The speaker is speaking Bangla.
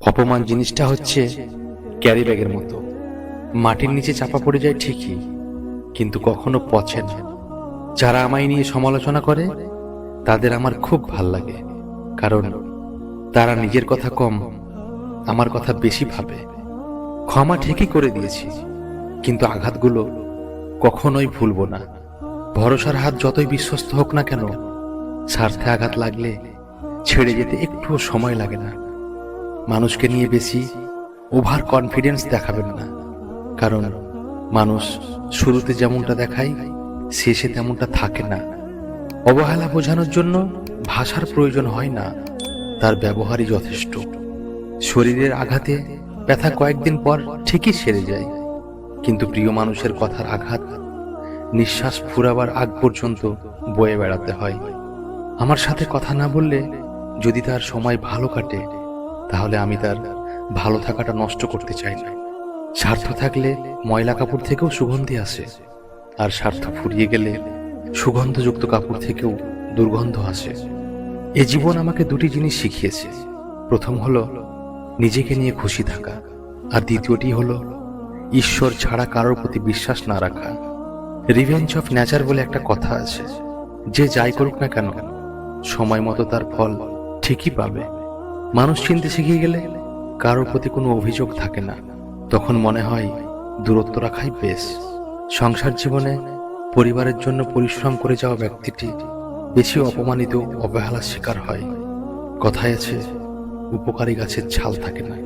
অপমান জিনিসটা হচ্ছে ক্যারি ব্যাগের মতো, মাটির নিচে চাপা পড়ে যায় ঠিকই, কিন্তু কখনো পচে না। যারা আমায় নিয়ে সমালোচনা করে তাদের আমার খুব ভাল লাগে, কারণ তারা নিজের কথা কম, আমার কথা বেশি ভাবে। ক্ষমা ঠিকই করে দিয়েছি, কিন্তু আঘাতগুলো কখনোই ভুলবো না। ভরসার হাত যতই বিশ্বস্ত হোক না কেন, স্বার্থে আঘাত লাগলে ছেড়ে যেতে একটুও সময় লাগে না। মানুষকে নিয়ে বেশি ওভার কনফিডেন্স দেখাবেন না, কারণ মানুষ শুরুতে যেমনটা দেখায় শেষে তেমনটা থাকে না। অবহেলা বোঝানোর জন্য ভাষার প্রয়োজন হয় না, তার ব্যবহারই যথেষ্ট। শরীরের আঘাতে ব্যথা কয়েকদিন পর ঠিকই সেরে যায়, কিন্তু প্রিয় মানুষের কথার আঘাত নিঃশ্বাস ফুরাবার আগ পর্যন্ত বয়ে বেড়াতে হয়। আমার সাথে কথা না বললে যদি তার সময় ভালো কাটে, তাহলে আমি তার ভালো থাকাটা নষ্ট করতে চাই না। স্বার্থ থাকলে ময়লা কাপড় থেকেও সুগন্ধি আসে, আর স্বার্থ ফুরিয়ে গেলে সুগন্ধযুক্ত কাপড় থেকেও দুর্গন্ধ আসে। এ জীবন আমাকে দুটি জিনিস শিখিয়েছে। প্রথম হলো নিজেকে নিয়ে খুশি থাকা, আর দ্বিতীয়টি হলো ঈশ্বর ছাড়া কারোর প্রতি বিশ্বাস না রাখা। রিভেঞ্জ অফ নেচার বলে একটা কথা আছে, যে যাই করুক না কেন সময় মতো তার ফল ঠিকই পাবে। মানুষ চিনতে শিখে গেলে কারোর প্রতি কোনো অভিযোগ থাকে না, তখন মনে হয় দূরত্ব রাখাই বেশ। সংসার জীবনে পরিবারের জন্য পরিশ্রম করে যাওয়া ব্যক্তিটি বেশি অপমানিত, অবহেলার শিকার হয়। কথায় আছে, উপকারী গাছের ছাল থাকে না।